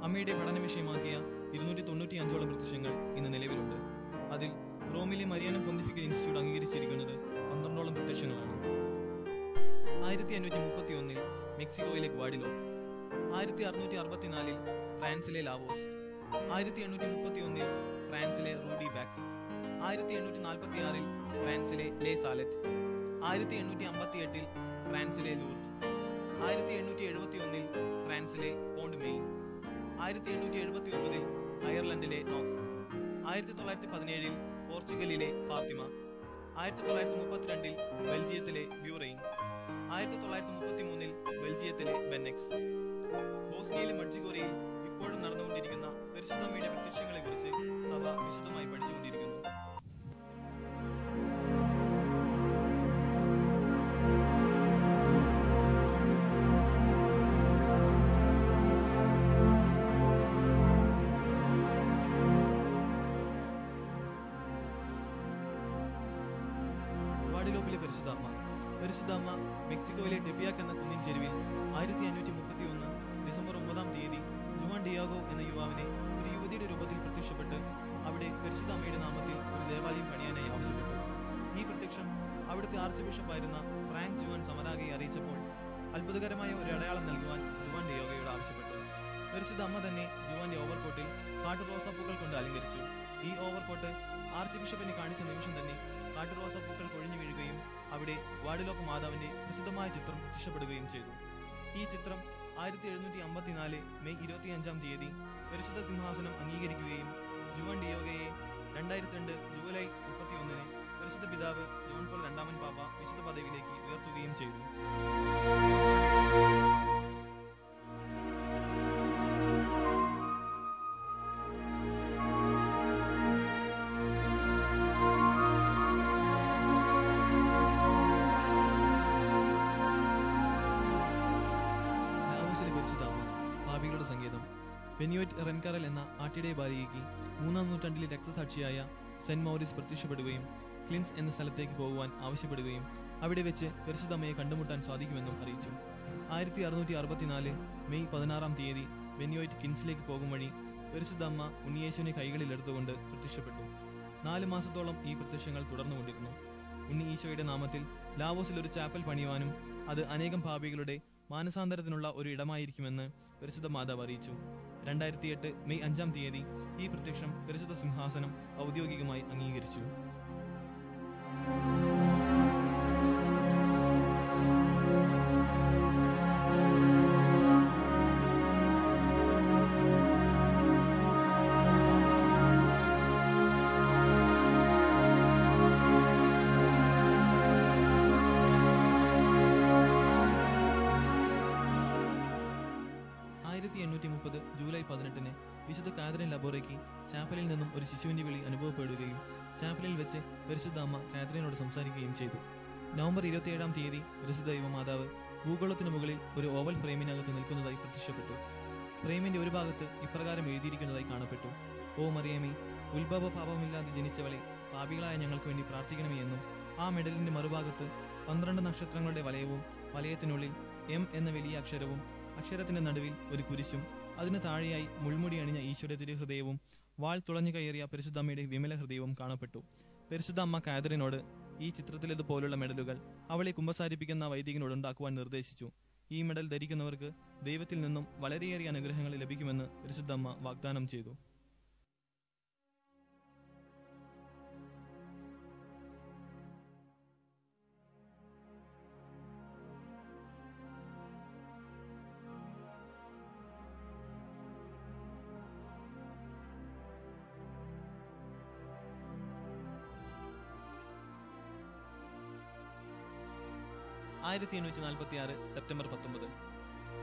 അമ്മയുടെ പഠന വിഷയമാക്കിയ 295ഓളം പ്രത്യക്ഷങ്ങൾ ഇന്ന് നിലവിലുണ്ട്. അതിൽ റോമിലെ മരിയാനം പൊന്തിഫിക്കൽ ഇൻസ്റ്റിറ്റ്യൂട്ട് അംഗീകരിച്ചിരിക്കുന്നത് 12ഓളം പ്രത്യക്ഷങ്ങളാണ്. 1531 മെക്സിക്കോയിലെ ഗ്വാഡിലോപ്പ്, 1664 ഫ്രാൻസിലെ ലാവോസ്, 1831 ഫ്രാൻസിലെ റൂഡി ബാക്ക്, 1846 ഫ്രാൻസിലെ ലേ സാലറ്റ്, 1858 ഫ്രാൻസിലെ ലൂർദ്, 1871 ഫ്രാൻസിലെ പോണ്ട് മെയ്, 1879 അയർലൻഡിലെ നോക്ക്, 1917 പോർച്ചുഗലിലെ ഫാത്തിമ, 1932 ബെൽജിയത്തിലെ ബ്യൂറൈൻ, 1933 ബെൽജിയത്തിലെ ബെന്നെക്സ്. ബോസ്നിയയിലെ മഡ്ജിഗോറിയയിൽ ഇപ്പോഴും നടന്നുകൊണ്ടിരിക്കുന്ന പരിശുദ്ധമ്മയുടെ പ്രത്യക്ഷങ്ങളെ കുറിച്ച് സഭ വിശദമായി പഠിച്ചുകൊണ്ടിരിക്കുന്നു. ഗ്വാഡിലോപ്പിലെ പരിശുദ്ധമ്മ മെക്സിക്കോയിലെ ടെപ്പിയാക്ക് എന്ന കുന്നിൻ ചെരുവിൽ 1531 ഡിസംബർ 9 ജുവാൻ ഡിയാഗോ എന്ന യുവാവിനെ ഒരു യുവതിയുടെ രൂപത്തിൽ പ്രത്യക്ഷപ്പെട്ട് അവിടെ പരിശുദ്ധ അമ്മയുടെ നാമത്തിൽ ഒരു ദേവാലയം പണിയാനായി ആവശ്യപ്പെട്ടു. ഈ പ്രത്യക്ഷം അവിടുത്തെ ആർച്ച് ബിഷപ്പായിരുന്ന ഫ്രാങ്ക് ജുവാൻ സമരാഗയെ അറിയിച്ചപ്പോൾ അത്ഭുതകരമായ ഒരു അടയാളം നൽകുവാൻ ജുവാൻ ഡിയാഗോയോട് ആവശ്യപ്പെട്ടു. പരിശുദ്ധ അമ്മ തന്നെ ജുവാന്റെ ഓവർകോട്ടിൽ കാട്ടുറോസാപ്പൂക്കൾ കൊണ്ട് അലങ്കരിച്ചു. ഈ ഓവർകോട്ട് ആർച്ച് ബിഷപ്പിനെ കാണിച്ച നിമിഷം തന്നെ കാട്ടുറോസാപ്പൂക്കൾ കൊഴിഞ്ഞു വീഴുകയും അവിടെ ഗ്വാഡിലോപ്പ് മാതാവിന്റെ പ്രസിദ്ധമായ ചിത്രം പ്രത്യക്ഷപ്പെടുകയും ചെയ്തു. ഈ ചിത്രം 1754 മെയ് 25 പരിശുദ്ധ സിംഹാസനം അംഗീകരിക്കുകയും ജുവാൻ ഡിയാഗോയെ 2002 ജൂലൈ 31 പരിശുദ്ധ പിതാവ് ജോൺ പോൾ രണ്ടാമൻ പാപ്പ വിശുദ്ധ പദവിയിലേക്ക് ഉയർത്തുകയും ചെയ്തു. പാപികളുടെ സങ്കേതം. ബെനിയോറ്റ് റെൻകാറൽ എന്ന ആട്ടിടെ ബാലികയ്ക്ക് 3-ാം നൂറ്റാണ്ടിലെ രക്തസാക്ഷിയായ സെന്റ് മൗറിസ് പ്രത്യക്ഷപ്പെടുകയും ക്ലിൻസ് എന്ന സ്ഥലത്തേക്ക് പോകുവാൻ ആവശ്യപ്പെടുകയും അവിടെ വെച്ച് പരിശുദ്ധമ്മയെ കണ്ടുമുട്ടാൻ സാധിക്കുമെന്നും അറിയിച്ചു. 1664 മെയ് 16 ബെനിയോറ്റ് കിൻസിലേക്ക് പോകും വഴി പരിശുദ്ധ അമ്മ ഉണ്ണിയേശുവിനെ കൈകളിലെടുത്തുകൊണ്ട് പ്രത്യക്ഷപ്പെട്ടു. 4 മാസത്തോളം ഈ പ്രത്യക്ഷങ്ങൾ തുടർന്നുകൊണ്ടിരുന്നു. ഉണ്ണി ഈശോയുടെ നാമത്തിൽ ലാവോസിൽ ഒരു ചാപ്പൽ പണിയുവാനും അത് അനേകം പാപികളുടെ മാനസാന്തരത്തിനുള്ള ഒരു ഇടമായിരിക്കുമെന്ന് പരിശുദ്ധ മാതാവ് അറിയിച്ചു. 2008 മെയ് 5 ഈ പ്രത്യക്ഷം പരിശുദ്ധ സിംഹാസനം ഔദ്യോഗികമായി അംഗീകരിച്ചു. ജൂലൈ 18 വിശുദ്ധ കാതറിൻ ലബോറയ്ക്ക് ചാപ്പലിൽ നിന്നും ഒരു ശിശുവിന്റെ വിളി അനുഭവപ്പെടുകയും ചാപ്പലിൽ വെച്ച് പരിശുദ്ധ അമ്മ കാതറിനോട് സംസാരിക്കുകയും ചെയ്തു. നവംബർ 27 പരിശുദ്ധ ദൈവമാതാവ് ഭൂഗോളത്തിന് മുകളിൽ ഒരു ഓവൽ ഫ്രെയിമിനകത്ത് നിൽക്കുന്നതായി പ്രത്യക്ഷപ്പെട്ടു. ഫ്രെയിമിന്റെ ഒരു ഭാഗത്ത് ഇപ്രകാരം എഴുതിയിരിക്കുന്നതായി കാണപ്പെട്ടു: ഓ മറിയമേ, ഉത്ഭവ പാപമില്ലാതെ ജനിച്ചവളെ, പാപികളായ ഞങ്ങൾക്ക് വേണ്ടി പ്രാർത്ഥിക്കണമേ എന്നും ആ മെഡലിന്റെ മറുഭാഗത്ത് 12 നക്ഷത്രങ്ങളുടെ വലയവും വലയത്തിനുള്ളിൽ M എന്ന വലിയ അക്ഷരവും അക്ഷരത്തിന്റെ നടുവിൽ ഒരു കുരിശും അതിന് താഴെയായി മുൾമുടി അണിഞ്ഞ ഈശോയുടെ തിരുഹൃദയവും വാൾ തുളഞ്ഞു കയറിയ പരിശുദ്ധമ്മയുടെ വിമല ഹൃദയവും കാണപ്പെട്ടു. പരിശുദ്ധ അമ്മ കാതറിനോട് ഈ ചിത്രത്തിലേതുപോലുള്ള മെഡലുകൾ അവളെ കുമ്പസാരിപ്പിക്കുന്ന വൈദികനോട് ഉണ്ടാക്കുവാൻ നിർദ്ദേശിച്ചു. ഈ മെഡൽ ധരിക്കുന്നവർക്ക് ദൈവത്തിൽ നിന്നും വളരെയേറെ അനുഗ്രഹങ്ങൾ ലഭിക്കുമെന്ന് പരിശുദ്ധ അമ്മ വാഗ്ദാനം ചെയ്തു. സെപ്റ്റംബർ 19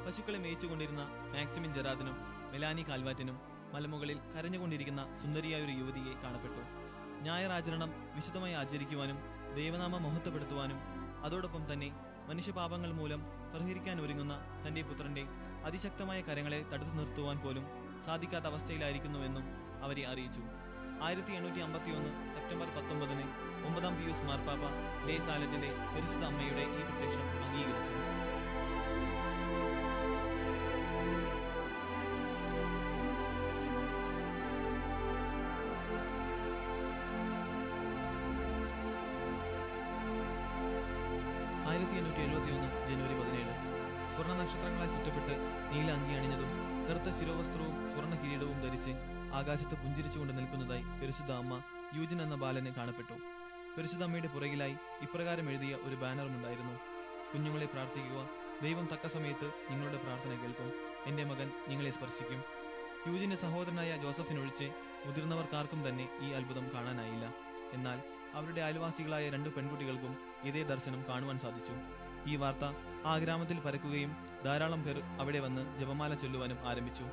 പശുക്കളെ മേയിച്ചുകൊണ്ടിരുന്ന മാക്സിമിൻ ജെറാദിനും മെലാനി കാൽവാറ്റിനും മലമുകളിൽ കരഞ്ഞുകൊണ്ടിരിക്കുന്ന സുന്ദരിയായ ഒരു യുവതിയെ കാണപ്പെട്ടു. ഞായറാചരണം വിശുദ്ധമായി ആചരിക്കുവാനും ദൈവനാമം മഹത്വപ്പെടുത്തുവാനും അതോടൊപ്പം തന്നെ മനുഷ്യപാപങ്ങൾ മൂലം പരിഹരിക്കാൻ ഒരുങ്ങുന്ന തന്റെ പുത്രന്റെ അതിശക്തമായ കരങ്ങളെ തടുത്തു നിർത്തുവാൻ പോലും സാധിക്കാത്ത അവസ്ഥയിലായിരിക്കുന്നുവെന്നും അവരെ അറിയിച്ചു. 1851 സെപ്റ്റംബർ 19 9-ാം പിയൂസ് മാർപ്പാപ്പ ലേ സാലറ്റിലെ പരിശുദ്ധ അമ്മയുടെ ഈ പ്രത്യക്ഷം അംഗീകരിച്ചു. കറുത്ത ശിരോവസ്ത്രവും സ്വർണ്ണ കിരീടവും ധരിച്ച് ആകാശത്ത് പുഞ്ചിരിച്ചുകൊണ്ട് നിൽക്കുന്നതായി പരിശുദ്ധ അമ്മ യൂജിൻ എന്ന ബാലന് കാണപ്പെട്ടു. പരിശുദ്ധ അമ്മയുടെ പുറകിലായി ഇപ്രകാരം എഴുതിയ ഒരു ബാനറും ഉണ്ടായിരുന്നു: കുഞ്ഞുങ്ങളെ പ്രാർത്ഥിക്കുക, ദൈവം തക്ക സമയത്ത് നിങ്ങളുടെ പ്രാർത്ഥന കേൾക്കും, എന്റെ മകൻ നിങ്ങളെ സ്പർശിക്കും. യൂജിന്റെ സഹോദരനായ ജോസഫിനൊഴിച്ച് മുതിർന്നവർക്കാർക്കും തന്നെ ഈ അത്ഭുതം കാണാനായില്ല. എന്നാൽ അവരുടെ അയൽവാസികളായ 2 പെൺകുട്ടികൾക്കും ഇതേ ദർശനം കാണുവാൻ സാധിച്ചു. ഈ വാർത്ത ആ ഗ്രാമത്തിൽ പരക്കുകയും ധാരാളം പേർ അവിടെ വന്ന് ജപമാല ചൊല്ലുവാനും ആരംഭിച്ചു.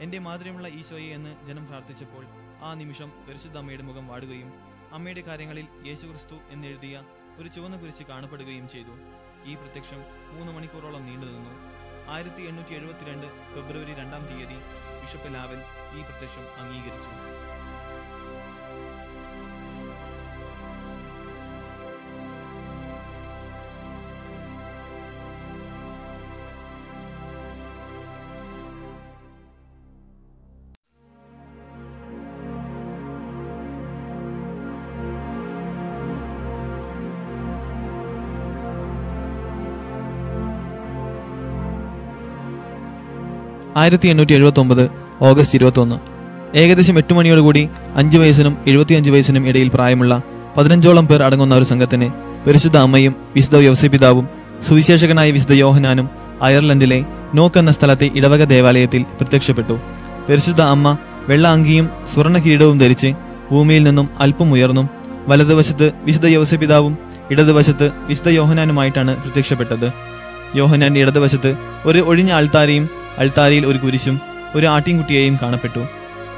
എന്റെ മാധുര്യമുള്ള ഈശോയെ എന്ന് ജനം പ്രാർത്ഥിച്ചപ്പോൾ ആ നിമിഷം പരിശുദ്ധ അമ്മയുടെ മുഖം വാടുകയും അമ്മയുടെ കാര്യങ്ങളിൽ യേശുക്രിസ്തു എന്നെഴുതിയ ഒരു ചുവന്ന കുരിശ് കാണപ്പെടുകയും ചെയ്തു. ഈ പ്രത്യക്ഷം 3 മണിക്കൂറോളം നീണ്ടുനിന്നു. 1872 ഫെബ്രുവരി 2-ാം തീയതി ബിഷപ്പ് ലാവൽ ഈ പ്രത്യക്ഷം അംഗീകരിച്ചു. ഓഗസ്റ്റ് 21 ഏകദേശം 8 മണിയോടുകൂടി 5 വയസ്സിനും 75 വയസ്സിനും ഇടയിൽ പ്രായമുള്ള 15ഓളം പേർ അടങ്ങുന്ന ഒരു സംഘത്തിന് പരിശുദ്ധ അമ്മയും വിശുദ്ധ യൗസേപ്പിതാവും സുവിശേഷകനായ വിശുദ്ധ യോഹനാനും അയർലൻഡിലെ നോക്ക് എന്ന സ്ഥലത്തെ ഇടവക ദേവാലയത്തിൽ പ്രത്യക്ഷപ്പെട്ടു. പരിശുദ്ധ അമ്മ വെള്ള അങ്കിയും സ്വർണ്ണ കിരീടവും ധരിച്ച് ഭൂമിയിൽ നിന്നും അല്പം ഉയർന്നും വലതുവശത്ത് വിശുദ്ധ യൗസേപ്പിതാവും ഇടതുവശത്ത് വിശുദ്ധ യോഹനാനുമായിട്ടാണ് പ്രത്യക്ഷപ്പെട്ടത്. യോഹനാന്റെ ഇടതുവശത്ത് ഒരു ഒഴിഞ്ഞ അൾത്താരയിൽ ഒരു കുരിശും ഒരു ആട്ടിൻകുട്ടിയെയും കാണപ്പെട്ടു.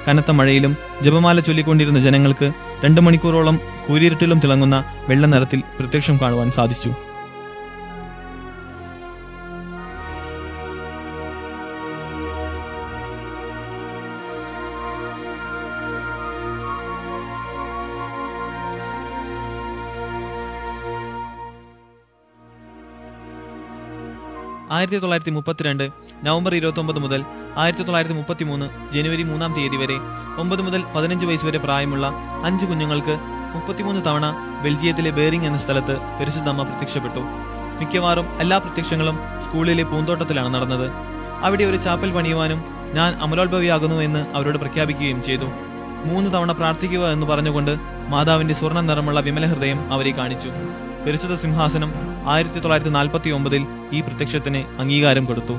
കനത്ത മഴയിലും ജപമാല ചൊല്ലിക്കൊണ്ടിരുന്ന ജനങ്ങൾക്ക് 2 മണിക്കൂറോളം കൂരിരുട്ടിലും തിളങ്ങുന്ന വെള്ള നിറത്തിൽ പ്രത്യക്ഷം കാണുവാൻ സാധിച്ചു. നവംബർ 29 മുതൽ 1933 ജനുവരി 3-ാം തീയതി വരെ 9 മുതൽ 15 വയസ്സ് വരെ പ്രായമുള്ള 5 കുഞ്ഞുങ്ങൾക്ക് 33 തവണ ബെൽജിയത്തിലെ ബേറിംഗ് എന്ന സ്ഥലത്ത് പരിശുദ്ധ അമ്മ പ്രത്യക്ഷപ്പെട്ടു. മിക്കവാറും എല്ലാ പ്രത്യക്ഷങ്ങളും സ്കൂളിലെ പൂന്തോട്ടത്തിലാണ് നടന്നത്. അവിടെ ഒരു ചാപ്പൽ പണിയുവാനും ഞാൻ അമലോത്ഭവിയാകുന്നു എന്ന് അവരോട് പ്രഖ്യാപിക്കുകയും ചെയ്തു. 3 തവണ പ്രാർത്ഥിക്കുക എന്ന് പറഞ്ഞുകൊണ്ട് മാതാവിന്റെ സ്വർണ്ണ നിറമുള്ള വിമല ഹൃദയം അവരെ കാണിച്ചു. പരിശുദ്ധ സിംഹാസനം 1949 ഈ പ്രത്യക്ഷത്തിന് അംഗീകാരം കൊടുത്തു.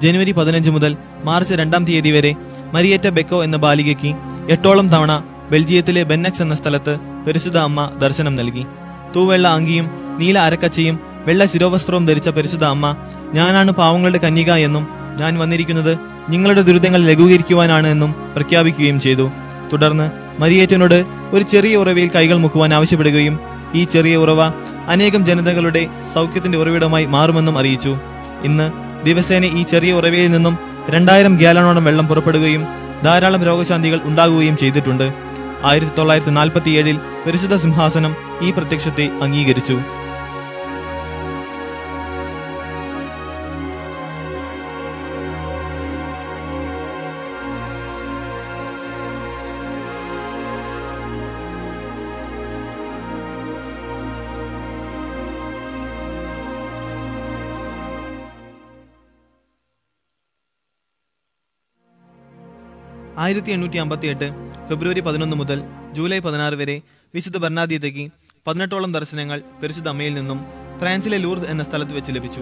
ജനുവരി 15 മുതൽ മാർച്ച് 2-ാം തീയതി വരെ മരിയേറ്റ ബെക്കോ എന്ന ബാലികയ്ക്ക് 8ഓളം തവണ ബെൽജിയത്തിലെ ബെന്നക്സ് എന്ന സ്ഥലത്ത് പരിശുദ്ധ അമ്മ ദർശനം നൽകി. തൂവെള്ള അങ്കിയും നീല അരക്കച്ചയും വെള്ള ശിരോവസ്ത്രവും ധരിച്ച പരിശുദ്ധ അമ്മ, ഞാനാണ് പാവങ്ങളുടെ കന്യക എന്നും ഞാൻ വന്നിരിക്കുന്നത് നിങ്ങളുടെ ദുരിതങ്ങൾ ലഘൂകരിക്കുവാനാണ് എന്നും പ്രഖ്യാപിക്കുകയും ചെയ്തു. തുടർന്ന് മരിയേറ്റനോട് ഒരു ചെറിയ ഉറവയിൽ കൈകൾ മുക്കുവാൻ ആവശ്യപ്പെടുകയും ഈ ചെറിയ ഉറവ അനേകം ജനതകളുടെ സൗഖ്യത്തിന്റെ ഉറവിടമായി മാറുമെന്നും അറിയിച്ചു. ഇന്ന് ദിവസേന ഈ ചെറിയ ഉറവയിൽ നിന്നും 2000 ഗ്യാലണോളം വെള്ളം പുറപ്പെടുകയും ധാരാളം രോഗശാന്തികൾ ഉണ്ടാകുകയും ചെയ്തിട്ടുണ്ട്. 1947 പരിശുദ്ധ സിംഹാസനം ഈ പ്രത്യക്ഷത്തെ അംഗീകരിച്ചു. ഫെബ്രുവരി 11 മുതൽ ജൂലൈ 16 വരെ വിശുദ്ധ ബർണാദീത്തയ്ക്ക് 18ഓളം ദർശനങ്ങൾ പരിശുദ്ധ അമ്മയിൽ നിന്നും ഫ്രാൻസിലെ ലൂർദ് എന്ന സ്ഥലത്ത് വെച്ച് ലഭിച്ചു.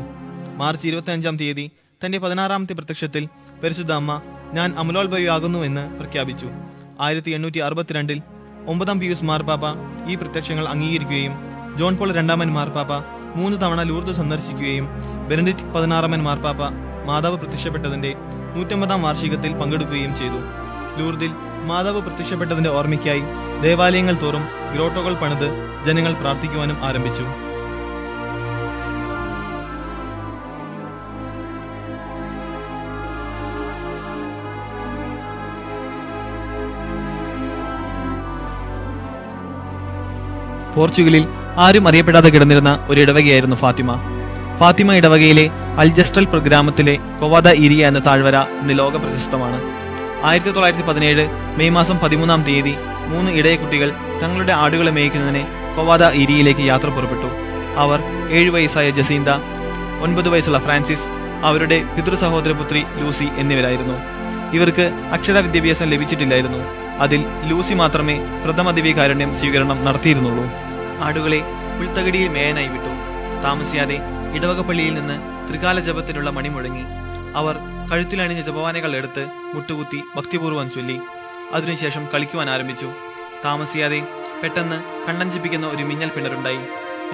മാർച്ച് 25-ാം തീയതി തന്റെ 16ാമത്തെ പ്രത്യക്ഷത്തിൽ പരിശുദ്ധ അമ്മ, ഞാൻ അമലോത്ഭവിയാകുന്നു എന്ന് പ്രഖ്യാപിച്ചു. 1862 9-ാം പിയൂസ് മാർപ്പാപ്പ ഈ പ്രത്യക്ഷങ്ങൾ അംഗീകരിക്കുകയും ജോൺ പോൾ 2-ാമൻ മാർപ്പാപ്പ 3 തവണ ലൂർദ് സന്ദർശിക്കുകയും ബെനഡിക്ട് 16-ാമൻ മാർപ്പാപ്പ മാതാവ് പ്രത്യക്ഷപ്പെട്ടതിന്റെ 150-ാം വാർഷികത്തിൽ പങ്കെടുക്കുകയും ചെയ്തു. ലൂർദിൽ മാതാവ് പ്രത്യക്ഷപ്പെട്ടതിന്റെ ഓർമ്മയ്ക്കായി ദേവാലയങ്ങൾ തോറും ഗ്രോട്ടോകൾ പണിത് ജനങ്ങൾ പ്രാർത്ഥിക്കുവാനും ആരംഭിച്ചു. പോർച്ചുഗലിൽ ആരും അറിയപ്പെടാതെ കിടന്നിരുന്ന ഒരു ഇടവകയായിരുന്നു ഫാത്തിമ. ഫാത്തിമ ഇടവകയിലെ അൽജസ്ട്രൽ ഗ്രാമത്തിലെ കൊവാദ ഇരിയ എന്ന താഴ്വര ഇന്ന് ലോക പ്രശസ്തമാണ്. 1917 മെയ് മാസം 13-ാം തീയതി 3 ഇടയക്കുട്ടികൾ തങ്ങളുടെ ആടുകളെ മേയ്ക്കുന്നതിന് കൊവാദ ഇരിയയിലേക്ക് യാത്ര പുറപ്പെട്ടു. അവർ 7 വയസ്സായ ജസീന്ത, 9 വയസ്സുള്ള ഫ്രാൻസിസ്, അവരുടെ പിതൃ സഹോദരപുത്രി ലൂസി എന്നിവരായിരുന്നു. ഇവർക്ക് അക്ഷര വിദ്യാഭ്യാസം ലഭിച്ചിട്ടില്ലായിരുന്നു. അതിൽ ലൂസി മാത്രമേ പ്രഥമ ദിവ്യകാരുണ്യം സ്വീകരണം നടത്തിയിരുന്നുള്ളൂ. ആടുകളെ പുൽത്തകടിയിൽ മേയനായി വിട്ടു. താമസിയാതെ ഇടവകപ്പള്ളിയിൽ നിന്ന് ത്രികാല ജപത്തിനുള്ള മണി മുഴങ്ങി. അവർ കഴുത്തിലണിഞ്ഞ ജപവാനകൾ എടുത്ത് മുട്ടുകുത്തി ഭക്തിപൂർവ്വം ചൊല്ലി. അതിനുശേഷം കളിക്കുവാൻ ആരംഭിച്ചു. താമസിയാതെ പെട്ടെന്ന് കണ്ണഞ്ചിപ്പിക്കുന്ന ഒരു മിന്നൽ പിണറുണ്ടായി.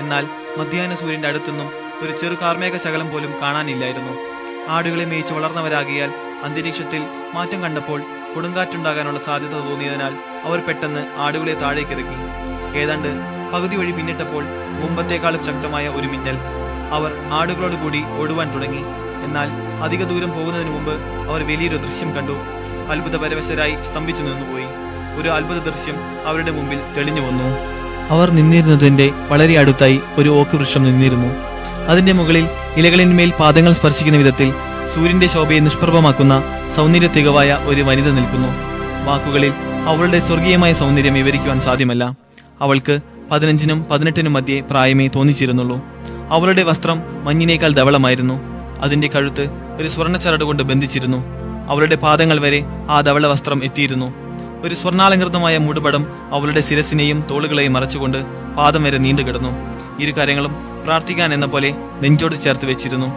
എന്നാൽ മധ്യാഹ്ന സൂര്യന്റെ അടുത്തൊന്നും ഒരു ചെറു കാർമേഘ ശകലം പോലും കാണാനില്ലായിരുന്നു. ആടുകളെ മേയിച്ച് വളർന്നവരാകിയാൽ അന്തരീക്ഷത്തിൽ മാറ്റം കണ്ടപ്പോൾ കൊടുങ്കാറ്റുണ്ടാകാനുള്ള സാധ്യത തോന്നിയതിനാൽ അവർ പെട്ടെന്ന് ആടുകളെ താഴേക്കിറക്കി. ഏതാണ്ട് പകുതി വഴി പിന്നിട്ടപ്പോൾ മുമ്പത്തേക്കാളും ശക്തമായ ഒരു മിന്നൽ. അവർ ആടുകളോട് കൂടി ഓടുവാൻ തുടങ്ങി. എന്നാൽ അധിക ദൂരം പോകുന്നതിന് മുമ്പ് അവർ വലിയൊരു ദൃശ്യം കണ്ടു. അത്ഭുതപരവശരായി സ്തംഭിച്ചു നിന്നുപോയി. ഒരു അത്ഭുത ദൃശ്യം അവരുടെ മുമ്പിൽ തെളിഞ്ഞു വന്നു. അവർ നിന്നിരുന്നതിന്റെ വളരെ അടുത്തായി ഒരു ഓക്ക് വൃക്ഷം നിന്നിരുന്നു. അതിന്റെ മുകളിൽ ഇലകളിന്മേൽ പാദങ്ങൾ സ്പർശിക്കുന്ന വിധത്തിൽ സൂര്യന്റെ ശോഭയെ നിഷ്പ്രഭമാക്കുന്ന സൗന്ദര്യ തികവായ ഒരു വനിത നിൽക്കുന്നു. വാക്കുകളിൽ അവളുടെ സ്വർഗീയമായ സൗന്ദര്യം വിവരിക്കുവാൻ സാധ്യമല്ല. അവൾക്ക് 15-നും 18-നും മധ്യേ പ്രായമേ തോന്നിച്ചിരുന്നുള്ളൂ. അവളുടെ വസ്ത്രം മഞ്ഞിനേക്കാൾ ധവളമായിരുന്നു. അതിന്റെ കഴുത്ത് ഒരു സ്വർണ്ണച്ചരട് കൊണ്ട് ബന്ധിച്ചിരുന്നു. അവളുടെ പാദങ്ങൾ വരെ ആ ധവള വസ്ത്രം എത്തിയിരുന്നു. ഒരു സ്വർണ്ണാലങ്കൃതമായ മൂടുപടം അവളുടെ ശിരസിനെയും തോളുകളെയും മറച്ചുകൊണ്ട് പാദം വരെ നീണ്ടുകിടന്നു. ഇരു കരങ്ങളും പ്രാർത്ഥിക്കാൻ എന്ന പോലെ നെഞ്ചോട് ചേർത്ത് വെച്ചിരുന്നു.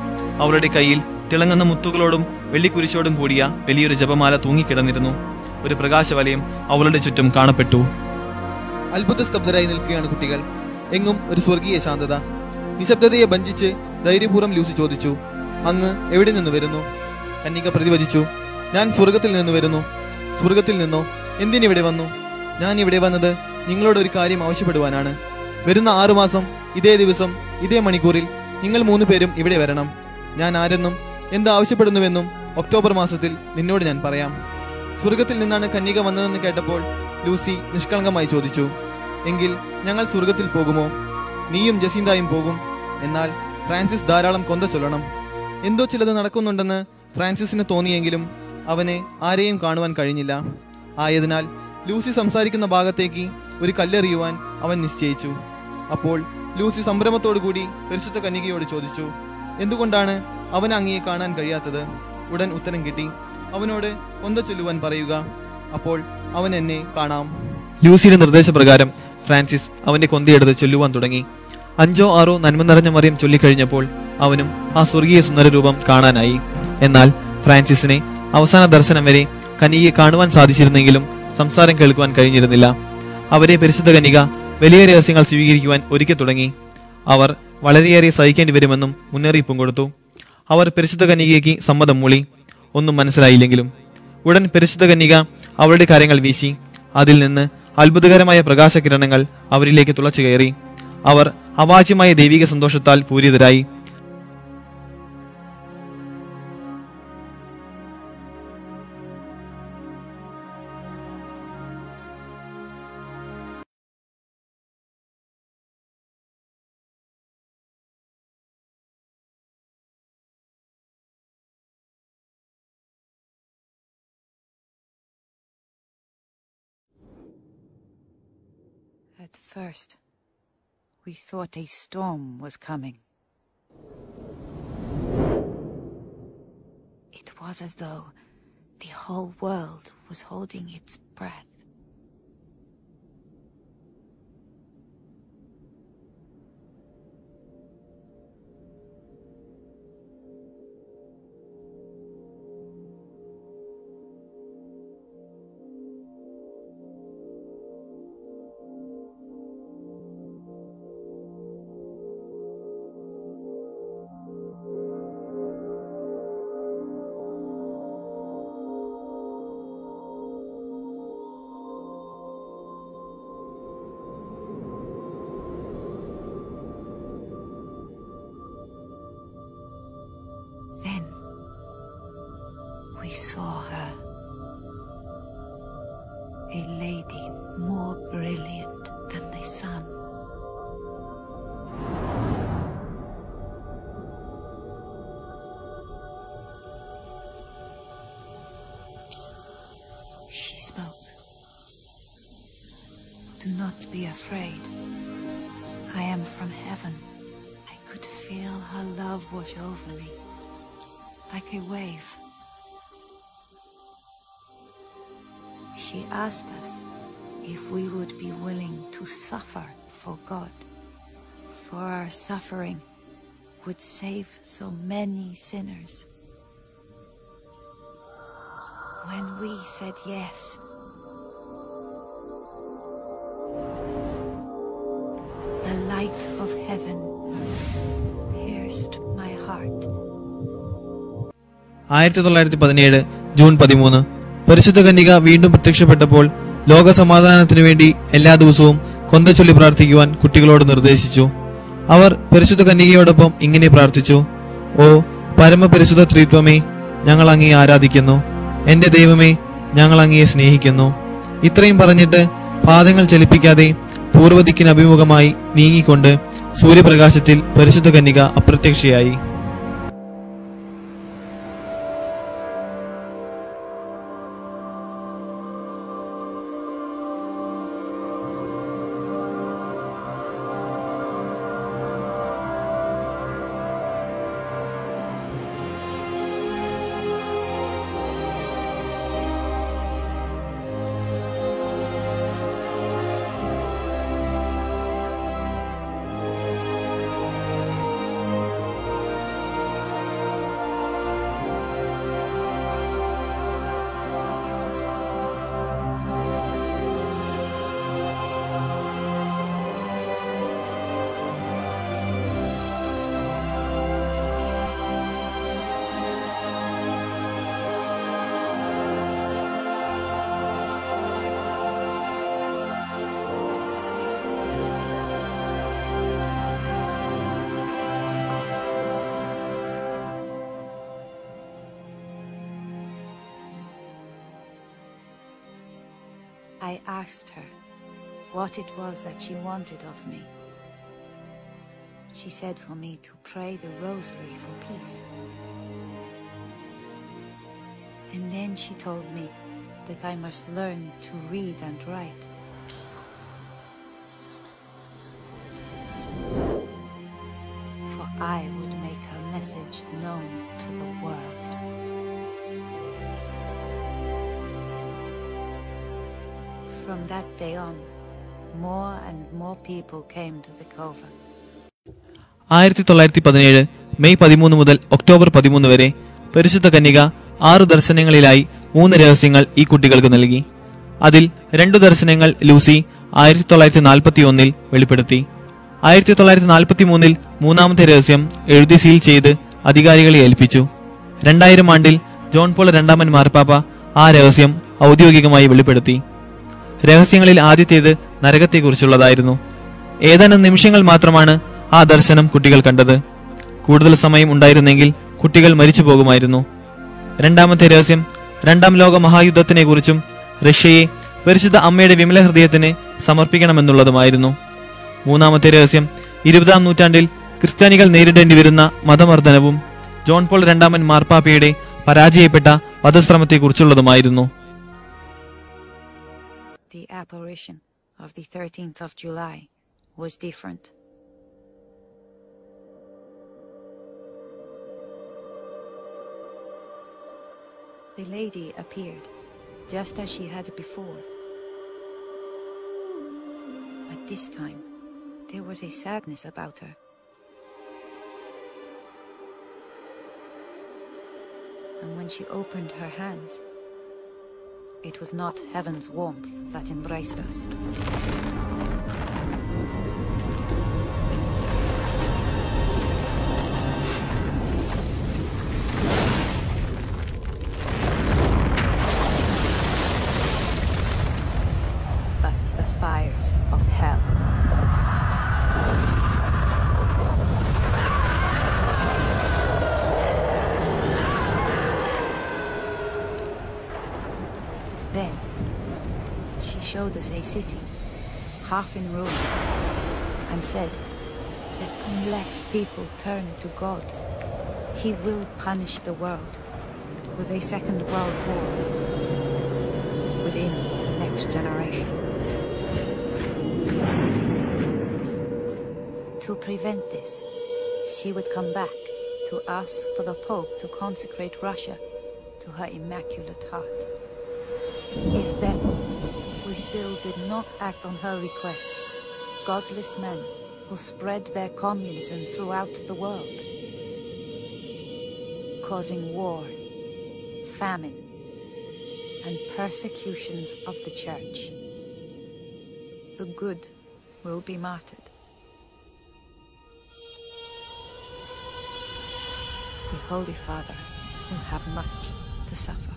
അവളുടെ കയ്യിൽ തിളങ്ങുന്ന മുത്തുകളോടും വെള്ളിക്കുരിശോടും കൂടിയ വലിയൊരു ജപമാല തൂങ്ങിക്കിടന്നിരുന്നു. ഒരു പ്രകാശവലയം അവളുടെ ചുറ്റും കാണപ്പെട്ടു. അത്ഭുത സ്തബ്ധരായി നിൽക്കുകയാണ് കുട്ടികൾ. എങ്ങും ഒരു സ്വർഗീയ ശാന്തത. നിശബ്ദതയെ ഭഞ്ജിച്ച് ധൈര്യപൂർവ്വം ലൂസി ചോദിച്ചു, അങ്ങ് എവിടെ നിന്ന് വരുന്നു? കന്യക പ്രതിവചിച്ചു, ഞാൻ സ്വർഗത്തിൽ നിന്ന് വരുന്നു. സ്വർഗത്തിൽ നിന്നോ? എന്തിനിവിടെ വന്നു? ഞാൻ ഇവിടെ വന്നത് നിങ്ങളോട് ഒരു കാര്യം ആവശ്യപ്പെടുവാനാണ്. വരുന്ന 6 മാസം ഇതേ ദിവസം ഇതേ മണിക്കൂറിൽ നിങ്ങൾ 3 പേരും ഇവിടെ വരണം. ഞാൻ ആരെന്നും എന്താവശ്യപ്പെടുന്നുവെന്നും ഒക്ടോബർ മാസത്തിൽ നിന്നോട് ഞാൻ പറയാം. സ്വർഗത്തിൽ നിന്നാണ് കന്യക വന്നതെന്ന് കേട്ടപ്പോൾ ലൂസി നിഷ്കളങ്കമായി ചോദിച്ചു, എങ്കിൽ ഞങ്ങൾ സ്വർഗത്തിൽ പോകുമോ? നീയും ജസീന്തായും പോകും. എന്നാൽ ഫ്രാൻസിസ് ധാരാളം കൊന്ത ചൊല്ലണം. എന്തോ ചിലത് നടക്കുന്നുണ്ടെന്ന് ഫ്രാൻസിസിന് തോന്നിയെങ്കിലും അവനെ ആരെയും കാണുവാൻ കഴിഞ്ഞില്ല. ആയതിനാൽ ലൂസി സംസാരിക്കുന്ന ഭാഗത്തേക്ക് ഒരു കല്ലെറിയുവാൻ അവൻ നിശ്ചയിച്ചു. അപ്പോൾ ലൂസി സംഭ്രമത്തോടുകൂടി പരിശുദ്ധ കന്യകയോട് ചോദിച്ചു, എന്തുകൊണ്ടാണ് അവന് അങ്ങയെ കാണാൻ കഴിയാത്തത്? ഉടൻ ഉത്തരം കിട്ടി, അവനോട് കൊന്ത ചൊല്ലുവാൻ പറയുക, അപ്പോൾ അവൻ എന്നെ കാണാം. ലൂസിയുടെ നിർദ്ദേശപ്രകാരം ഫ്രാൻസിസ് അവന്റെ കൊന്തയെടുത്ത് ചൊല്ലുവാൻ തുടങ്ങി. 5ഓ 6ഓ നന്മ നിറഞ്ഞ മറിയം ചൊല്ലിക്കഴിഞ്ഞപ്പോൾ അവനും ആ സ്വർഗീയ സുന്ദര രൂപം കാണാനായി. എന്നാൽ ഫ്രാൻസിസിനെ അവസാന ദർശനം വരെ കന്യകയെ കാണുവാൻ സാധിച്ചിരുന്നെങ്കിലും സംസാരം കേൾക്കുവാൻ കഴിഞ്ഞിരുന്നില്ല. അവരെ പരിശുദ്ധ കന്യക വലിയ രഹസ്യങ്ങൾ സ്വീകരിക്കുവാൻ ഒരുക്കി തുടങ്ങി. അവർ വളരെയേറെ സഹിക്കേണ്ടി വരുമെന്നും മുന്നറിയിപ്പും കൊടുത്തു. അവർ പരിശുദ്ധ കന്യകയ്ക്ക് സമ്മതം മൂളി. ഒന്നും മനസ്സിലായില്ലെങ്കിലും ഉടൻ പരിശുദ്ധ കന്യക അവളുടെ കാര്യങ്ങൾ വീശി. അതിൽ നിന്ന് അത്ഭുതകരമായ പ്രകാശകിരണങ്ങൾ അവരിലേക്ക് തുളച്ചു കയറി. അവർ അവാച്യമായ ദൈവിക സന്തോഷത്താൽ പൂരിതരായി. At first, we thought a storm was coming. It was as though the whole world was holding its breath. Then we saw her, a lady more brilliant than the sun. spoke. Do not be afraid. I am from heaven. I could feel her love wash over me, like a wave. She asked us if we would be willing to suffer for God, for our suffering would save so many sinners. When we said yes, the light of heaven pierced my heart. 1917 June 13 പരിശുദ്ധ കന്യക വീണ്ടും പ്രത്യക്ഷപ്പെട്ടപ്പോൾ ലോകസമാധാനത്തിനു വേണ്ടി എല്ലാ ദിവസവും കൊന്തച്ചൊല്ലി പ്രാർത്ഥിക്കുവാൻ കുട്ടികളോട് നിർദ്ദേശിച്ചു. അവർ പരിശുദ്ധ കന്യകയോടൊപ്പം ഇങ്ങനെ പ്രാർത്ഥിച്ചു: ഓ പരമപരിശുദ്ധ ത്രിത്വമേ, ഞങ്ങൾ അങ്ങയെ ആരാധിക്കുന്നു. എന്റെ ദൈവമേ, ഞങ്ങൾ അങ്ങയെ സ്നേഹിക്കുന്നു. ഇത്രയും പറഞ്ഞിട്ട് പാദങ്ങൾ ചലിപ്പിക്കാതെ പൂർവ്വദിക്കിന് അഭിമുഖമായി നീങ്ങിക്കൊണ്ട് സൂര്യപ്രകാശത്തിൽ പരിശുദ്ധ കന്യക അപ്രത്യക്ഷയായി. I asked her what it was that she wanted of me. She said for me to pray the rosary for peace. And then she told me that I must learn to read and write. For I would make her message known to the world. From that day on, more and more people came to the cova. 1917 May 13 മുതൽ October 13 വരെ പരിശുദ്ധ കന്യക 6 ദർശനങ്ങളിലായി 3 രഹസ്യങ്ങൾ ഈ കുട്ടികൾക്ക് നൽകി. അതിൽ 2 ദർശനങ്ങൾ ലൂസി 1941 വെളിപ്പെടുത്തി. 1943 മൂന്നാമത്തെ രഹസ്യം എഴുതി സീൽ ചെയ്ത് അധികാരികളെ ഏൽപ്പിച്ചു. 2000 ആണ്ടിൽ ജോൺ പോൾ രണ്ടാമൻ മാർപ്പാപ്പ ആ രഹസ്യം ഔദ്യോഗികമായി വെളിപ്പെടുത്തി. രഹസ്യങ്ങളിൽ ആദ്യത്തേത് നരകത്തെക്കുറിച്ചുള്ളതായിരുന്നു. ഏതാനും നിമിഷങ്ങൾ മാത്രമാണ് ആ ദർശനം കുട്ടികൾ കണ്ടത്. കൂടുതൽ സമയം ഉണ്ടായിരുന്നെങ്കിൽ കുട്ടികൾ മരിച്ചു പോകുമായിരുന്നു. രണ്ടാമത്തെ രഹസ്യം രണ്ടാം ലോക മഹായുദ്ധത്തിനെ കുറിച്ചും റഷ്യയെ പരിശുദ്ധ അമ്മയുടെ വിമല ഹൃദയത്തിന് സമർപ്പിക്കണമെന്നുള്ളതുമായിരുന്നു. മൂന്നാമത്തെ രഹസ്യം 20-ാം നൂറ്റാണ്ടിൽ ക്രിസ്ത്യാനികൾ നേരിടേണ്ടി വരുന്ന മതമർദ്ദനവും ജോൺ പോൾ രണ്ടാമൻ മാർപ്പാപ്പയുടെ പരാജയപ്പെട്ട വധശ്രമത്തെക്കുറിച്ചുള്ളതുമായിരുന്നു. The apparition of the 13th of July was different. The lady appeared just as she had before. But this time, there was a sadness about her. And when she opened her hands, it was not heaven's warmth that embraced us. But the fires of hell. Then she showed us a city, half in ruin, and said that unless people turn to God, He will punish the world with a second world war, within the next generation. To prevent this, she would come back to ask for the Pope to consecrate Russia to her Immaculate Heart. If then we still did not act on her requests, godless men will spread their communism throughout the world, causing war, famine, and persecutions of the Church. The good will be martyred. The Holy Father will have much to suffer.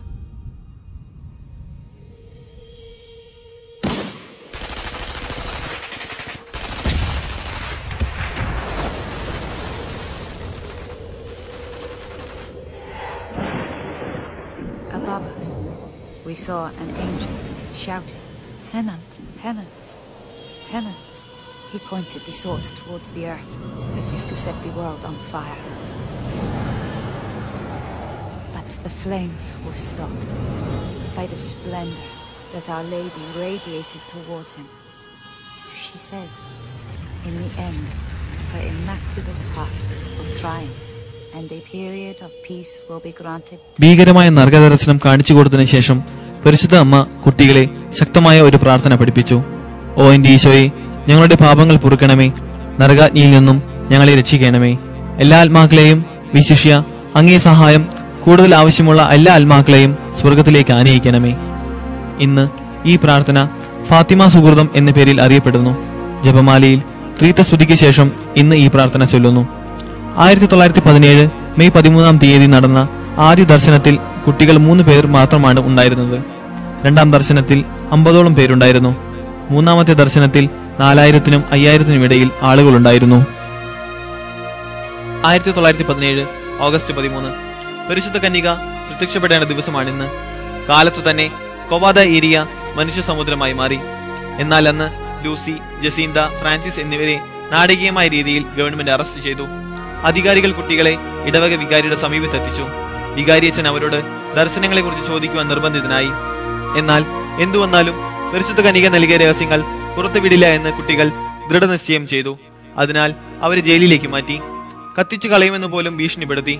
Above us, we saw an angel shouting, "Penance, penance, penance." He pointed the swords towards the earth, as if to set the world on fire. But the flames were stopped by the splendor that Our Lady radiated towards him. She said, in the end, her Immaculate Heart will triumph, and a period of peace will be granted. ഭീകരമായ നരകദർശനം കാണിച്ചു കൊടുത്തതിനു ശേഷം പരിശുദ്ധ അമ്മ കുട്ടികളെ ശക്തമായ ഒരു പ്രാർത്ഥന പഠിപ്പിച്ചു. ഓ എന്റെ ഈശോയെ, ഞങ്ങളുടെ പാപങ്ങൾ പൊറുക്കണമേ, നരകാഗ്നിയിൽ നിന്നും ഞങ്ങളെ രക്ഷിക്കണമേ. എല്ലാ ആത്മാക്കളെയും, വിശിഷ്യ അങ്ങേ സഹായം കൂടുതൽ ആവശ്യമുള്ള എല്ലാ ആത്മാക്കളെയും സ്വർഗത്തിലേക്ക് ആനയിക്കണമേ. ഇന്ന് ഈ പ്രാർത്ഥന ഫാത്തിമ സുഹൃതം എന്ന പേരിൽ അറിയപ്പെടുന്നു. ജപമാലയിൽ ത്രിത്വസ്തുതിക്ക് ശേഷം ഇന്ന് ഈ പ്രാർത്ഥന ചൊല്ലുന്നു. 1917 മെയ് 13 തീയതി നടന്ന ആദ്യ ദർശനത്തിൽ കുട്ടികൾ 3 പേർ മാത്രമാണ് ഉണ്ടായിരുന്നത്. രണ്ടാം ദർശനത്തിൽ 50ഓളം പേരുണ്ടായിരുന്നു. മൂന്നാമത്തെ ദർശനത്തിൽ 4000-നും 5000-നും ഇടയിൽ ആളുകളുണ്ടായിരുന്നു. 1917 ഓഗസ്റ്റ് 13 പരിശുദ്ധ കന്യക പ്രത്യക്ഷപ്പെടേണ്ട ദിവസമാണിന്ന്. കാലത്തു തന്നെ കൊവാദ ഏരിയ മനുഷ്യ സമുദ്രമായി മാറി. എന്നാൽ അന്ന് ലൂസി, ജസീന്ത, ഫ്രാൻസിസ് എന്നിവരെ നാടകീയമായ രീതിയിൽ ഗവൺമെന്റ് അറസ്റ്റ് ചെയ്തു. അധികാരികൾ കുട്ടികളെ ഇടവക വികാരിയുടെ സമീപത്തെത്തിച്ചു. വികാരിയച്ഛൻ അവരോട് ദർശനങ്ങളെ കുറിച്ച് ചോദിക്കുവാൻ നിർബന്ധിതനായി. എന്നാൽ എന്തു വന്നാലും പരിശുദ്ധ കന്യക നൽകിയ രഹസ്യങ്ങൾ പുറത്തുവിടില്ല എന്ന് കുട്ടികൾ ദൃഢനിശ്ചയം ചെയ്തു. അതിനാൽ അവരെ ജയിലിലേക്ക് മാറ്റി. കത്തിച്ചു കളയുമെന്ന് പോലും ഭീഷണിപ്പെടുത്തി.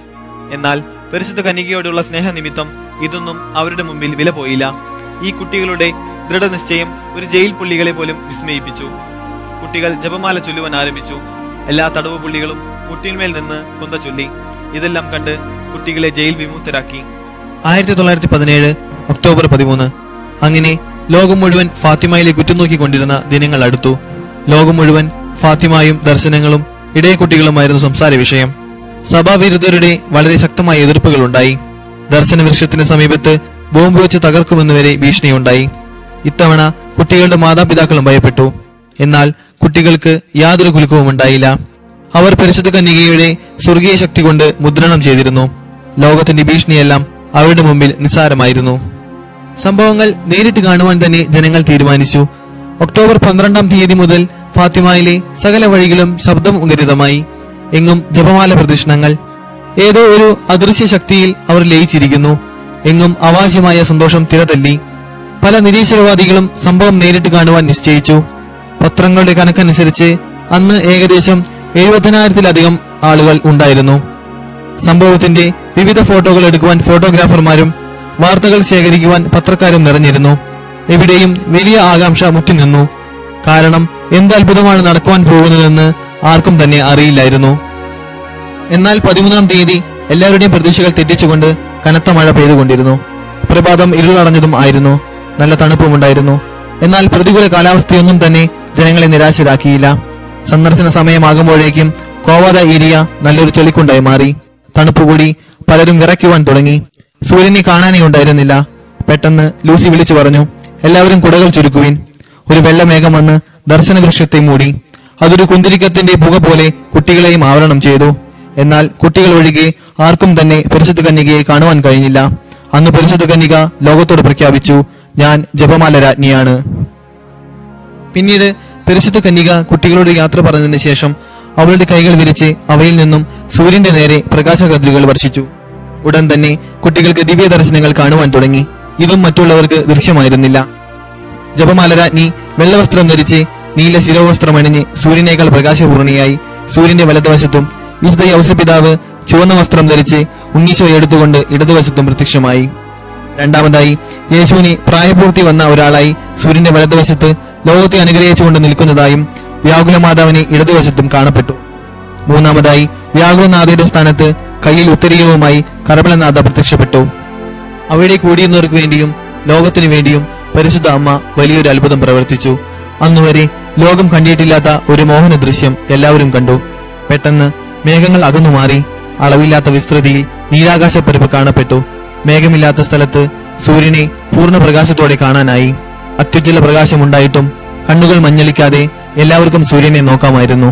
എന്നാൽ പരിശുദ്ധ കന്യകയോടുള്ള സ്നേഹനിമിത്തം ഇതൊന്നും അവരുടെ മുമ്പിൽ വില പോയില്ല. ഈ കുട്ടികളുടെ ദൃഢനിശ്ചയം ഒരു ജയിൽ പുള്ളികളെ പോലും വിസ്മയിപ്പിച്ചു. കുട്ടികൾ ജപമാല ചൊല്ലുവാൻ ആരംഭിച്ചു. എല്ലാ തടവ് പുള്ളികളും കുട്ടിന്മേൽ നിന്ന് കൊന്ത ചൊല്ലി. ഇതെല്ലാം കണ്ട് കുട്ടികളെ ജയിൽ വിമുക്തരാക്കി. 1917 ഒക്ടോബർ 13 അങ്ങനെ ലോകം മുഴുവൻ ഫാത്തിമയിലേക്ക് ഉറ്റുനോക്കിക്കൊണ്ടിരുന്ന ദിനങ്ങൾ അടുത്തു. ലോകം മുഴുവൻ ഫാത്തിമയും ദർശനങ്ങളും ഇടയക്കുട്ടികളുമായിരുന്നു സംസാര വിഷയം. സഭാവിരുദ്ധരുടെ വളരെ ശക്തമായ എതിർപ്പുകൾ ഉണ്ടായി. ദർശന വൃക്ഷത്തിന് സമീപത്ത് ബോംബ് വെച്ച് തകർക്കുമെന്നുവരെ ഭീഷണിയുണ്ടായി. ഇത്തവണ കുട്ടികളുടെ മാതാപിതാക്കളും ഭയപ്പെട്ടു. എന്നാൽ കുട്ടികൾക്ക് യാതൊരു കുലുക്കവും ഉണ്ടായില്ല. അവർ പരിശുദ്ധ കന്യകയുടെ സ്വർഗീയ ശക്തി കൊണ്ട് മുദ്രണം ചെയ്തിരുന്നു. ലോകത്തിന്റെ ഭീഷണിയെല്ലാം അവരുടെ മുമ്പിൽ നിസ്സാരമായിരുന്നു. സംഭവങ്ങൾ നേരിട്ട് കാണുവാൻ തന്നെ ജനങ്ങൾ തീരുമാനിച്ചു. ഒക്ടോബർ 12 തീയതി മുതൽ ഫാത്തിമയിലെ സകല വഴികളും ശബ്ദം ഉഗരിതമായി. എങ്ങും ജപമാല പ്രദക്ഷിണങ്ങൾ. ഏതോ ഒരു അദൃശ്യ ശക്തിയിൽ അവർ ലയിച്ചിരിക്കുന്നു. എങ്ങും അവാച്യമായ സന്തോഷം തിരതല്ലി. പല നിരീശ്വരവാദികളും സംഭവം നേരിട്ട് കാണുവാൻ നിശ്ചയിച്ചു. പത്രങ്ങളുടെ കണക്കനുസരിച്ച് അന്ന് ഏകദേശം 70,000-ലധികം ആളുകൾ ഉണ്ടായിരുന്നു. സംഭവത്തിന്റെ വിവിധ ഫോട്ടോകൾ എടുക്കുവാൻ ഫോട്ടോഗ്രാഫർമാരും വാർത്തകൾ ശേഖരിക്കുവാൻ പത്രക്കാരും നിറഞ്ഞിരുന്നു. എവിടെയും വലിയ ആകാംക്ഷ മുറ്റിനിന്നു. കാരണം എന്ത് അത്ഭുതമാണ് നടക്കുവാൻ പോകുന്നതെന്ന് ആർക്കും തന്നെ അറിയില്ലായിരുന്നു. എന്നാൽ 13 തീയതി എല്ലാവരുടെയും പ്രതീക്ഷകൾ തെറ്റിച്ചുകൊണ്ട് കനത്ത മഴ പെയ്തുകൊണ്ടിരുന്നു. പ്രഭാതം ഇരുളടഞ്ഞതും ആയിരുന്നു. നല്ല തണുപ്പുമുണ്ടായിരുന്നു. എന്നാൽ പ്രതികൂല കാലാവസ്ഥയൊന്നും തന്നെ ജനങ്ങളെ നിരാശരാക്കിയില്ല. സന്ദർശന സമയമാകുമ്പോഴേക്കും കോവാദ ഏരിയ നല്ലൊരു ചൊളിക്കുണ്ടായി മാറി. തണുപ്പുകൂടി പലരും വിറയ്ക്കുവാൻ തുടങ്ങി. സൂര്യനെ കാണാനേ ഉണ്ടായിരുന്നില്ല. പെട്ടെന്ന് ലൂസി വിളിച്ചു പറഞ്ഞു, എല്ലാവരും കുടകൾ ചുരുക്കുവിൻ. ഒരു വെള്ളമേഘം വന്ന് ദർശന വൃക്ഷത്തെ മൂടി. അതൊരു കുന്തിരിക്കത്തിന്റെ പുക പോലെ കുട്ടികളെയും ആവരണം ചെയ്തു. എന്നാൽ കുട്ടികൾ ഒഴികെ ആർക്കും തന്നെ പരിശുദ്ധ കന്യകയെ കാണുവാൻ കഴിഞ്ഞില്ല. അന്ന് പരിശുദ്ധ കന്യക ലോകത്തോട് പ്രഖ്യാപിച്ചു, ഞാൻ ജപമാല രാജ്ഞിയാണ്. പിന്നീട് പരിശുദ്ധ കന്യക കുട്ടികളോട് യാത്ര പറഞ്ഞതിന് ശേഷം അവളുടെ കൈകൾ വിരിച്ച് അവയിൽ നിന്നും സൂര്യന്റെ നേരെ പ്രകാശകദ്രികൾ വർഷിച്ചു. ഉടൻ തന്നെ കുട്ടികൾക്ക് ദിവ്യ ദർശനങ്ങൾ കാണുവാൻ തുടങ്ങി. ഇതും മറ്റുള്ളവർക്ക് ദൃശ്യമായിരുന്നില്ല. ജപമാല രാജ്ഞി വെള്ളവസ്ത്രം ധരിച്ച് നീല ശിരോവസ്ത്രമണിഞ്ഞ് സൂര്യനേക്കാൾ പ്രകാശപൂർണിയായി സൂര്യന്റെ വലതുവശത്തും, വിശുദ്ധ യൗസപിതാവ് ചുവന്ന വസ്ത്രം ധരിച്ച് ഉണ്ണീശോ എടുത്തുകൊണ്ട് ഇടതുവശത്തും പ്രത്യക്ഷമായി. രണ്ടാമതായി യേശുവിന് പ്രായപൂർത്തി വന്ന ഒരാളായി സൂര്യന്റെ വലതുവശത്ത് ലോകത്തെ അനുഗ്രഹിച്ചുകൊണ്ട് നിൽക്കുന്നതായും വ്യാകുലമാതാവിന് ഇടതുവശത്തും കാണപ്പെട്ടു. മൂന്നാമതായി വ്യാകുലനാഥയുടെ സ്ഥാനത്ത് കയ്യിൽ ഉത്തരീയവുമായി കരബലനാഥ പ്രത്യക്ഷപ്പെട്ടു. അവിടെ കൂടിയുന്നവർക്ക് വേണ്ടിയും ലോകത്തിനു വേണ്ടിയും പരിശുദ്ധ അമ്മ വലിയൊരു അത്ഭുതം പ്രവർത്തിച്ചു. അന്നുവരെ ലോകം കണ്ടിട്ടില്ലാത്ത ഒരു മോഹന ദൃശ്യം എല്ലാവരും കണ്ടു. പെട്ടെന്ന് മേഘങ്ങൾ അകന്നുമാറി അളവില്ലാത്ത വിസ്തൃതിയിൽ നീരാകാശപ്പരപ്പ് കാണപ്പെട്ടു. മേഘമില്ലാത്ത സ്ഥലത്ത് സൂര്യനെ പൂർണ്ണ പ്രകാശത്തോടെ കാണാനായി. അത്യുജ്വല പ്രകാശമുണ്ടായിട്ടും കണ്ണുകൾ മഞ്ഞളിക്കാതെ എല്ലാവർക്കും സൂര്യനെ നോക്കാമായിരുന്നു.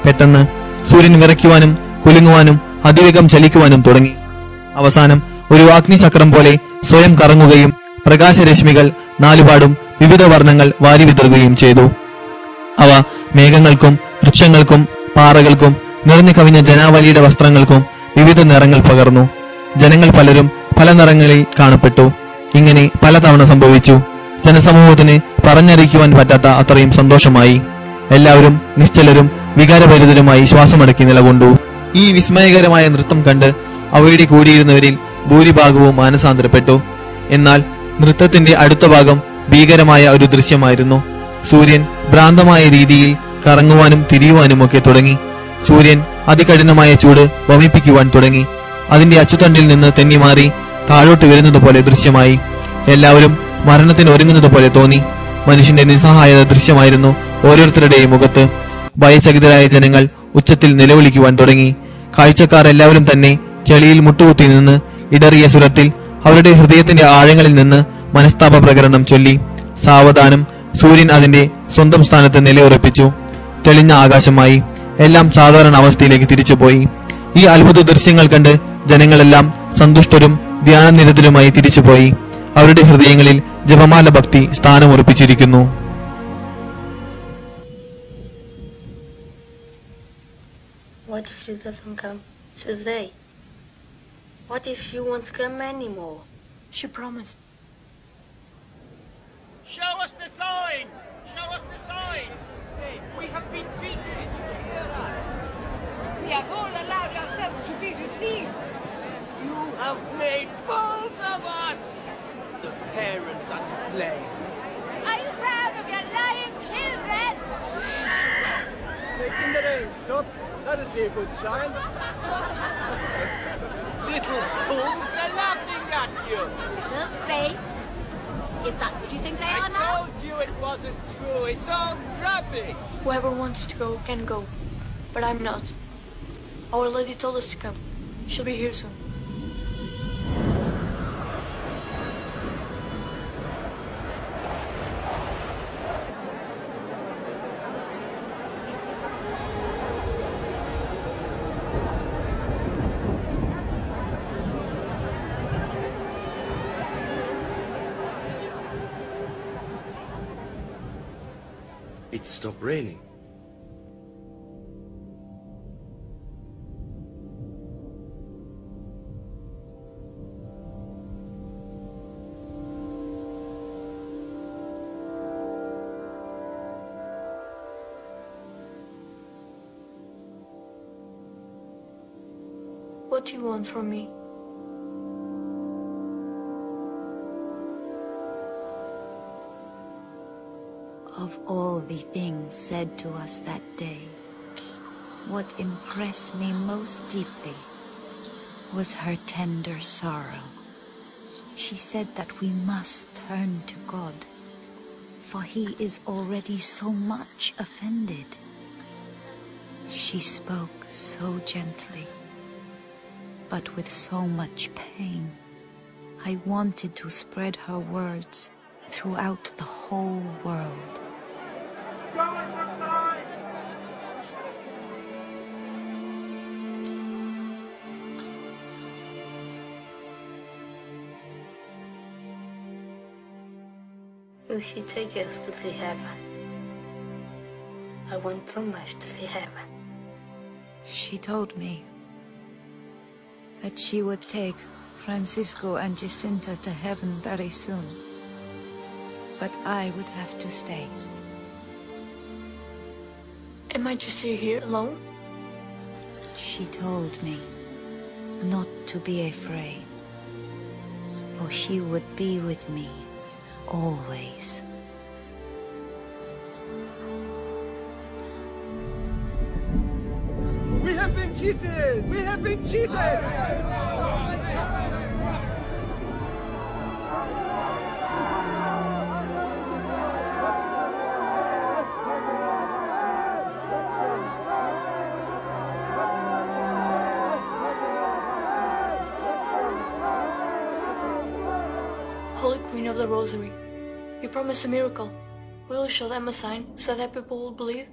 പെട്ടെന്ന് സൂര്യൻ വിറയ്ക്കുവാനും കുലുങ്ങുവാനും അതിവേഗം ചലിക്കുവാനും തുടങ്ങി. അവസാനം ഒരു അഗ്നിചക്രം പോലെ സ്വയം കറങ്ങുകയും പ്രകാശരശ്മികൾ നാലുപാടും വിവിധ വർണ്ണങ്ങൾ വാരിവിതറുകയും ചെയ്തു. അവ മേഘങ്ങൾക്കും വൃക്ഷങ്ങൾക്കും പാറകൾക്കും നിറഞ്ഞു കവിഞ്ഞ ജനാവലിയുടെ വസ്ത്രങ്ങൾക്കും വിവിധ നിറങ്ങൾ പകർന്നു. ജനങ്ങൾ പലരും പല നിറങ്ങളിൽ കാണപ്പെട്ടു. ഇങ്ങനെ പലതവണ സംഭവിച്ചു. ജനസമൂഹത്തിന് പറഞ്ഞറിയിക്കുവാൻ പറ്റാത്ത അത്രയും സന്തോഷമായി. എല്ലാവരും നിശ്ചലരും വികാരഭരിതരുമായി ശ്വാസമടക്കി നിലകൊണ്ടു. ഈ വിസ്മയകരമായ നൃത്തം കണ്ട് അവയുടെ കൂടിയിരുന്നവരിൽ ഭൂരിഭാഗവും മാനസാന്തരപ്പെട്ടു. എന്നാൽ നൃത്തത്തിന്റെ അടുത്ത ഭാഗം ഭീകരമായ ഒരു ദൃശ്യമായിരുന്നു. സൂര്യൻ ഭ്രാന്തമായ രീതിയിൽ കറങ്ങുവാനും തിരിയുവാനുമൊക്കെ തുടങ്ങി. സൂര്യൻ അതികഠിനമായ ചൂട് വമിപ്പിക്കുവാൻ തുടങ്ങി. അതിന്റെ അച്ചുതണ്ടിൽ നിന്ന് തെന്നിമാറി താഴോട്ട് വരുന്നത് പോലെ ദൃശ്യമായി. എല്ലാവരും മരണത്തിന് ഒരുങ്ങുന്നത് പോലെ തോന്നി. മനുഷ്യന്റെ നിസ്സഹായത ദൃശ്യമായിരുന്നു ഓരോരുത്തരുടെയും മുഖത്ത്. ഭയചകിതരായ ജനങ്ങൾ ഉച്ചത്തിൽ നിലവിളിക്കുവാൻ തുടങ്ങി. കാഴ്ചക്കാർ എല്ലാവരും തന്നെ ചെളിയിൽ മുട്ടുകുത്തി നിന്ന് ഇടറിയ സ്വരത്തിൽ അവരുടെ ഹൃദയത്തിന്റെ ആഴങ്ങളിൽ നിന്ന് മനസ്താപ പ്രകരണം ചൊല്ലി. സാവധാനം സൂര്യൻ അതിന്റെ സ്വന്തം സ്ഥാനത്ത് നിലയുറപ്പിച്ചു. തെളിഞ്ഞ ആകാശമായി. എല്ലാം സാധാരണ അവസ്ഥയിലേക്ക് തിരിച്ചുപോയി. ഈ അത്ഭുത ദൃശ്യങ്ങൾ കണ്ട് ജനങ്ങളെല്ലാം സന്തുഷ്ടരും ധ്യാനനിരതരുമായി തിരിച്ചുപോയി. അവരുടെ ഹൃദയങ്ങളിൽ ജപമാല ഭക്തി സ്ഥാനമുറപ്പിച്ചിരിക്കുന്നു. What if she doesn't come today? What if she won't come anymore? She promised. Show us the sign! Show us the sign! We have been cheated! We have all allowed ourselves to be deceived. You have made fools of us! The parents are to blame. Are you proud of your lying children? Making the rain stop. That'll be a good sign. Little fools, they're laughing at you! The saints? Is that what you think they I are now? told you it wasn't true. It's all rubbish. Whoever wants to go can go, but I'm not. Our Lady told us to come. She'll be here soon. It stopped raining. What do you want from me? Of all the things said to us that day, what impressed me most deeply was her tender sorrow. She said that we must turn to God, for He is already so much offended. She spoke so gently, but with so much pain. I wanted to spread her words throughout the whole world. Will she take us to see heaven? I want so much to see heaven. She told me that she would take Francisco and Jacinta to heaven very soon. But I would have to stay. Am I to stay here alone? She told me not to be afraid, for she would be with me always. We have been cheated! We have been cheated! Holy Queen of the Rosary, you promised a miracle. Will you show them a sign so that people will believe?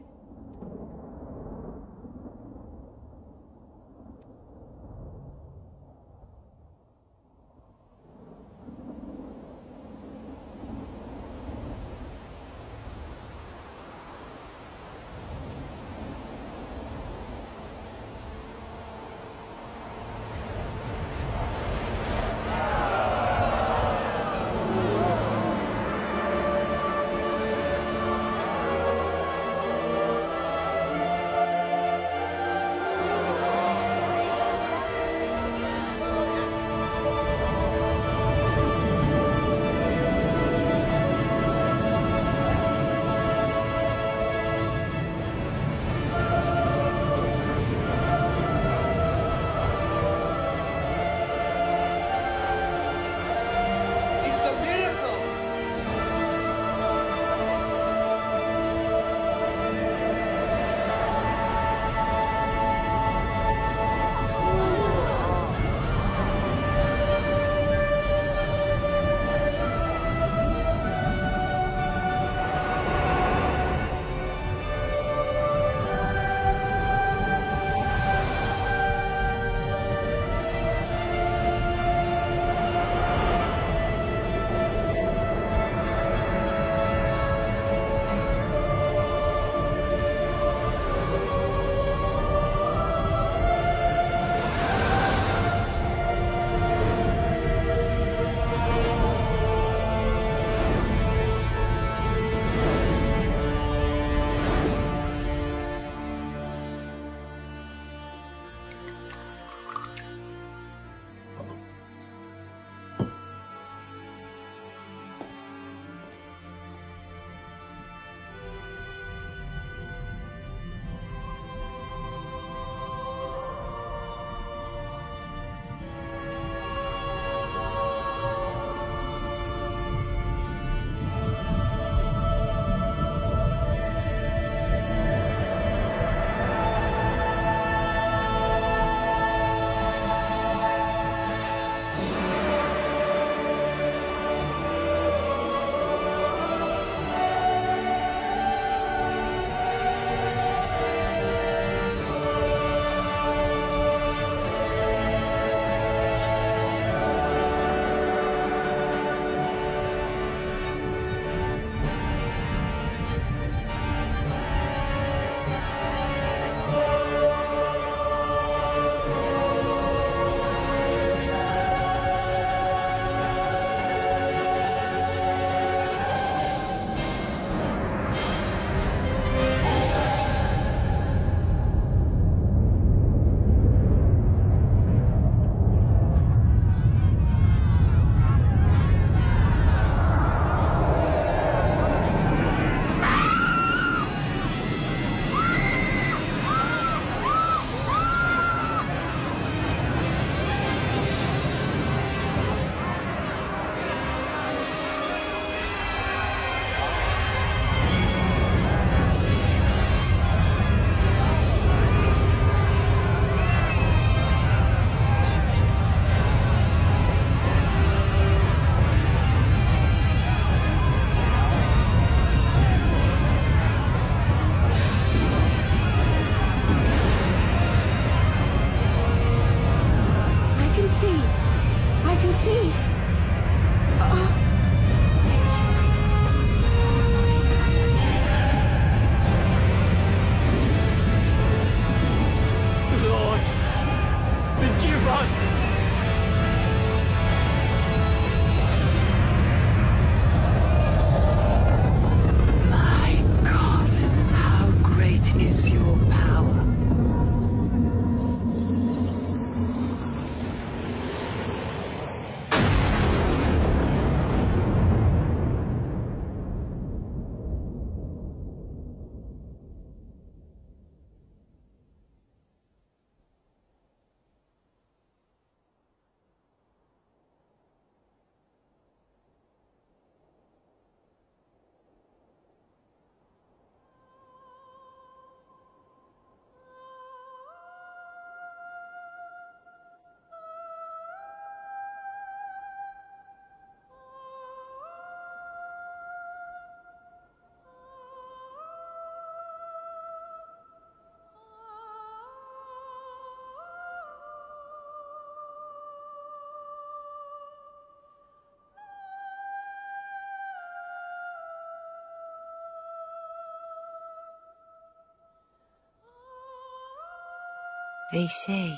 They say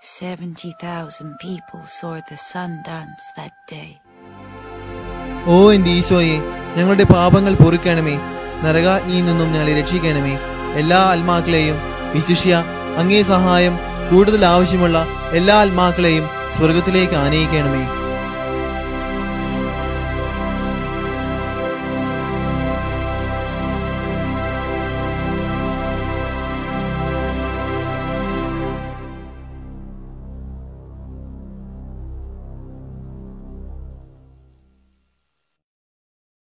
70,000 people saw the sun dance that day. ഓ എന്റെ ഈശോയെ, ഞങ്ങളുടെ പാപങ്ങൾ പൊറുക്കണമേ, നരകാഗ്നിയിൽ നിന്നും ഞങ്ങളെ രക്ഷിക്കണമേ. എല്ലാ ആത്മാക്കളെയും, വിശിഷ്യ അങ്ങേ സഹായം കൂടുതൽ ആവശ്യമുള്ള എല്ലാ ആത്മാക്കളെയും സ്വർഗത്തിലേക്ക് ആനയിക്കണമേ.